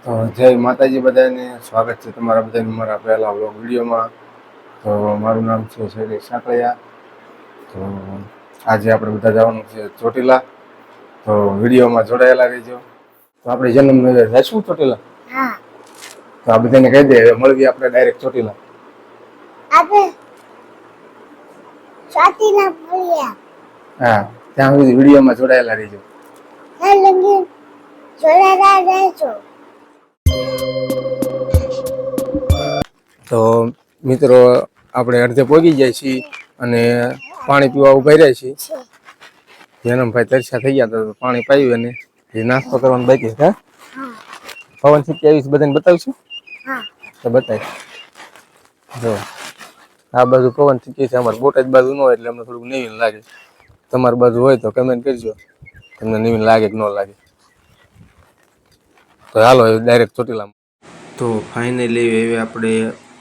તો જય માતાજી બધાને સ્વાગત છે તમારા બધાનું મારા પહેલા વ્લોગ વિડીયોમાં. તો મારું નામ છે શૈલેષ સાંકળિયા. તો આજે આપણે બધા જવાનું છે ચોટીલા, તો વિડીયોમાં જોડાયેલા રહેજો. તો આપણે જન્મનગર જઈશું ચોટીલા. હા. તો આ બધાને કહી દે મળવી આપણે ડાયરેક્ટ ચોટીલા. આપણે ચોટીલા મળ્યા. હા, ત્યાં સુધી વિડીયોમાં જોડાયેલા રહેજો. જોડાયેલા રહેજો. તો મિત્રો આપણે અડધે પહોંચી જાય છીએ અને પાણી પીવા ઉભા રહ્યા છીએ. જનમભાઈ તરસા થઈ ગયા તો પાણી પાયું અને જે નાસ્તો કરવાનું બાકી છે. પવન સિક્કી આવીશ બધાને બતાવશું. તો બતાવીશ. જો આ બાજુ પવન સિક્કી છે, અમારે બોટાદ બાજુ ન હોય એટલે અમને થોડુંક નવીન લાગે. તમારી બાજુ હોય તો કમેન્ટ કરજો તમને નવીન લાગે કે ન લાગે. તો હાલો ડાયરેક્ટ ચોટીલામાં. તો ફાઇનલી હવે આપણે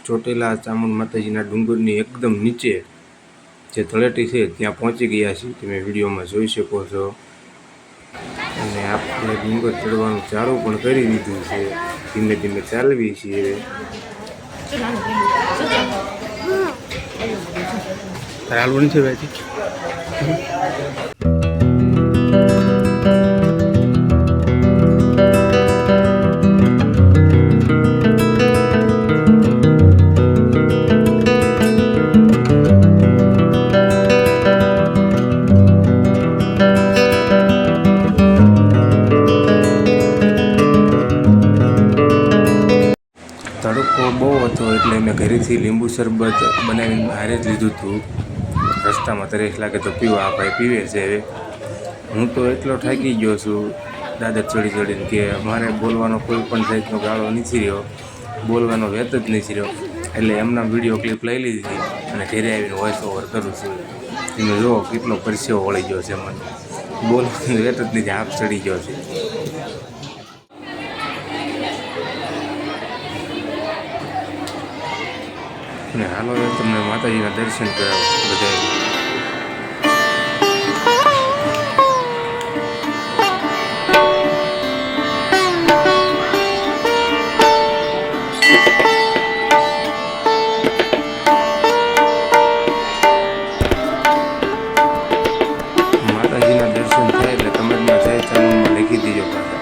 ચોટીલા ચામુંડ માતાજીના ડુંગરની એકદમ નીચે જે તળેટી છે ત્યાં પહોંચી ગયા છીએ. તમે વિડીયોમાં જોઈ શકો છો. અને આપણે ડુંગર ચડવાનું ચાલુ પણ કરી દીધું છે. ધીમે ધીમે ચાલવી છીએ હવે. ચાલવાનું છે ભાઈ. તડકો બહુ હતો એટલે મેં ઘરેથી લીંબુ શરબત બનાવીને હારે જ લીધું હતું. રસ્તામાં તરસ લાગે તો પીવા આ ભાઈ પીવે છે. હવે હું તો એટલો થાકી ગયો છું દાદર ચડી ચડીને કે મારે બોલવાનો કોઈ પણ જાતનો ગાળો નથી રહ્યો, બોલવાનો વેત જ નથી રહ્યો. એટલે એમના વિડીયો ક્લિપ લઈ લીધી અને ઘરે આવીને વોઇસ ઓવર કરું છું. તમે જુઓ કેટલો પરસેવો વળી ગયો છે મને, બોલવાનો વેત જ નથી, હાફ ચડી ગયો છે. અને હાલો તમને માતાજીના દર્શન કરાવો બધા. માતાજીના દર્શન થાય એટલે કમેન્ટમાં જય ચામુંડમાં લખી દીજો પાછા.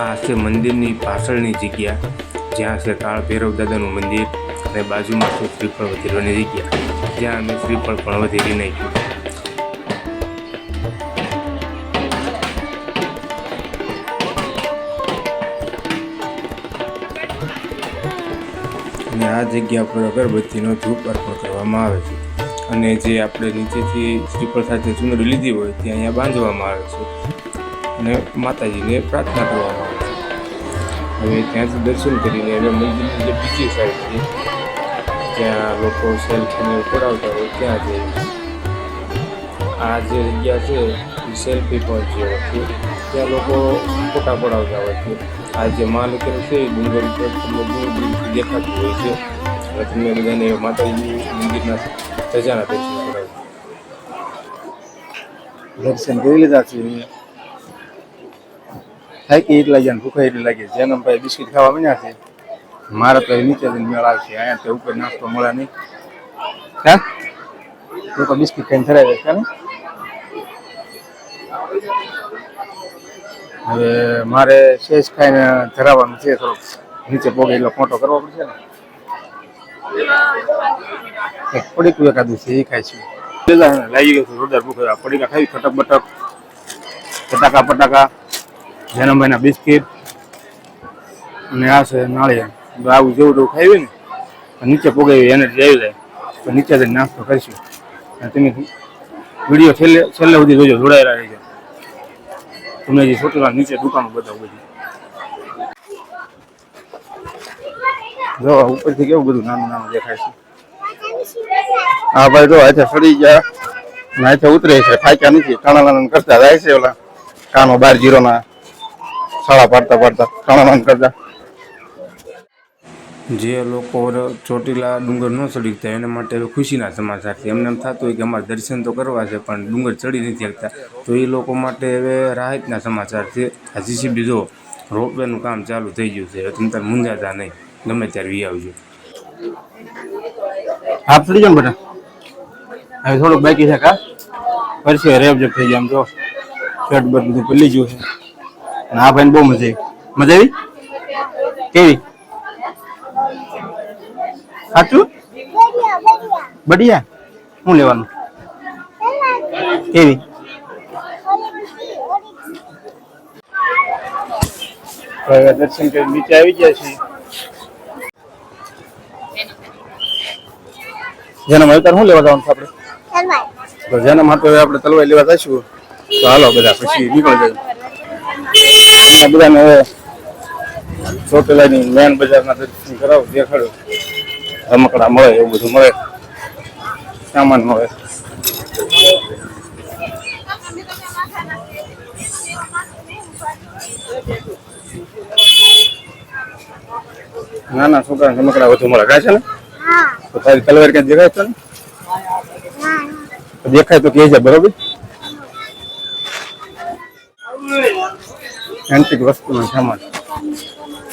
આ છે મંદિરની પાછળની જગ્યા, જ્યાં છે કાળ ભૈરવ દાદાનું મંદિર અને બાજુમાં છે શ્રીફળ વધેરવાની જગ્યા, જ્યાં અમે શ્રીફળ પણ વધેરી નાખ્યું. અને આ જગ્યા પર અગરબત્તીનો ધૂપ અર્પણ કરવામાં આવે છે. અને જે આપણે નીચેથી શ્રીફળ સાથે ચુનરી લીધી હોય ત્યાં અહીંયા બાંધવામાં આવે છે અને માતાજીને પ્રાર્થના કરવામાં આવે છે. હવે ત્યાંથી દર્શન કરીને હવે મંદિરની જે બીજી સાઈડ છે જ્યાં લોકો સેલ્ફીને પડાવતા હોય ત્યાં જઈએ. આ જે જગ્યા છે એ સેલ્ફી પોઈન્ટ જેવો છે, ત્યાં લોકો ફોટા પડાવતા હોય છે. આ જે મહાનગર છે એ ડુંગર ઉપર તમને દૂર દૂરથી દેખાતું હોય છે. અને તમને બધાને માતાજી મંદિરના સજાના દર્શન કરાવે. દર્શન કરી લીધા છે. થાકી એટલા ગયા, ભૂખા એટલી લાગી. જનમભાઈ બિસ્કિટ ખાવા માંડ્યા છે. મારે તો નીચે મેળ આવશે, અહીંયા તો ઉપર નાસ્તો મળે નહીં. હા લોકો બિસ્કિટ ખાઈને ધરાવે છે ને. હવે મારે શેષ ખાઈને ધરાવવાનું છે. થોડોક નીચે પોગે એટલો ફોટો કરવો પડશે ને. એક પડીકું એકાદું છે એ ખાય છે. લાગી ગયું જોરદાર ભૂખ. પડીકા ખાઈ ખટક બટક ફટાકા પટાકા. જનમભાઈના બિસ્કિટ અને આ છે નાળિયેર. આવું જેવું જેવું ખાઈ ને નીચે પોગાવી એનર્જી આવી જાય તો નીચે જઈને નાસ્તો કરીશું. અને તમે વિડીયો છેલ્લે સુધી જોજો, જોડાયેલા રહેજો. તમને જે ચોટીલા નીચે દુકાનો બતાવું બધી. જો ઉપરથી કેવું બધું નાનું નાનું દેખાય છે. હા ભાઈ જો આજે સડી ગયા અને આજે ઉતરે છે, થાક્યા નથી. કાણા કરતા જાય છે. ઓલા કાનો 12-0 શાળા પાડતા પાડતા કાણા કરતા જે લોકો ચોટીલા ડુંગર ન ચડી શકતા એના માટે હવે ખુશીના સમાચાર છે. એમને એમ થતું હોય કે અમારે દર્શન તો કરવા છે પણ ડુંગર ચડી નથી શકતા, તો એ લોકો માટે હવે રાહતના સમાચાર છે. આ જીસીબી જો રોપવેનું કામ ચાલુ થઈ ગયું છે, હવે તમે તાર મૂંઝાતા નહીં, ગમે ત્યારે વી આવજો. હાફ ચડી જાવ બેટા, હવે થોડુંક બાકી છે કા પરસે રેબજેબ થઈ જાય. આમ જો શર્ટ બટ બધું પલ્લી ગયું છે અને આ ભાઈને બહુ મજા આવી. કેવી સાચું બઢિયા? શું લેવાનું? કેવી? દર્શન કરી નીચે આવી ગયા છીએ. જેના માટે શું લેવા જવાનું છે આપણે? તો જેના માટે આપણે તલવાર લેવા જઈશું. તો હાલો બધા પછી નીકળી જાય. બધાને હવે ચોટીલાની મેન બજારના દર્શન કરાવું, દેખાડું. રમકડા મળે, એવું બધું મળે, સામાન મળે. નાના છોકરા રમકડા વધુ મળે, કાંઈ છે ને? તો તારી તલવાર ક્યાં દેખાય છે ને? દેખાય તો કહેજે, બરોબર? એન્ટિક વસ્તુનો સામાન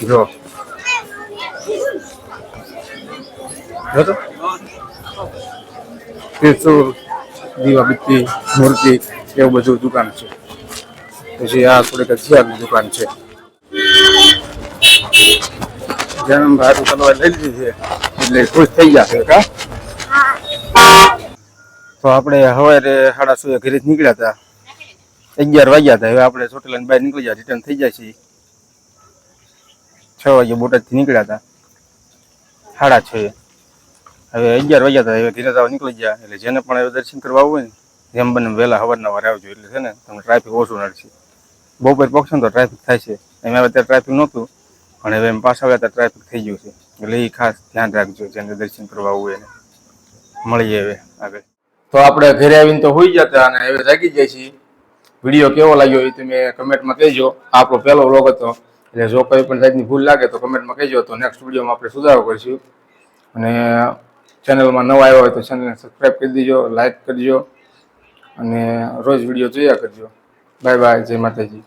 જો તો ત્રિશુલ, દીવાબત્તી, મૂર્તિ એવું બધું દુકાન છે. પછી આ થોડીક હથિયારની દુકાન છે. જન્મ ભાઈ તલવાર લઈ લીધી છે એટલે ખુશ થઈ જશે કા. તો આપણે સવારે 6:30 ઘરે નીકળ્યા હતા, 11 વાગ્યા હતા. હવે આપણે ચોટીલાની બહાર નીકળી જાય, રિટર્ન થઈ જાય છે. 6 વાગે બોટાદથી નીકળ્યા હતા, 6:30. હવે 11 વાગ્યા હતા, હવે ઘરે જવા નીકળી ગયા. એટલે જેને પણ હવે દર્શન કરવા આવવું હોય ને, જેમ બને વહેલા સવારના વાર આવજો, એટલે છે ને તમને ટ્રાફિક ઓછું નડશે. બપોર પહોંચશો ને તો ટ્રાફિક થાય છે. એમ હવે અત્યારે ટ્રાફિક નહોતું, પણ હવે એમ પાછા આવ્યા ત્યારે ટ્રાફિક થઈ ગયું છે. એટલે એ ખાસ ધ્યાન રાખજો, જેને દર્શન કરવા આવવું હોય એને. મળીએ હવે આગળ. તો આપણે ઘરે આવીને તો હોઈ જતા અને હવે જાગી જાય છીએ. વિડીયો કેવો લાગ્યો એ તમે કમેન્ટમાં કહેજો. આપણો પહેલો વ્લોગ હતો, એટલે જો કોઈ પણ જાતની ભૂલ લાગે તો કમેન્ટમાં કહેજો, તો નેક્સ્ટ વિડીયોમાં આપણે સુધારો કરીશું. અને ચેનલમાં નવા આવ્યા હોય તો ચેનલને સબસ્ક્રાઈબ કરી દેજો, લાઈક કરજો અને રોજ વિડીયો જોયા કરજો. બાય બાય, જય માતાજી.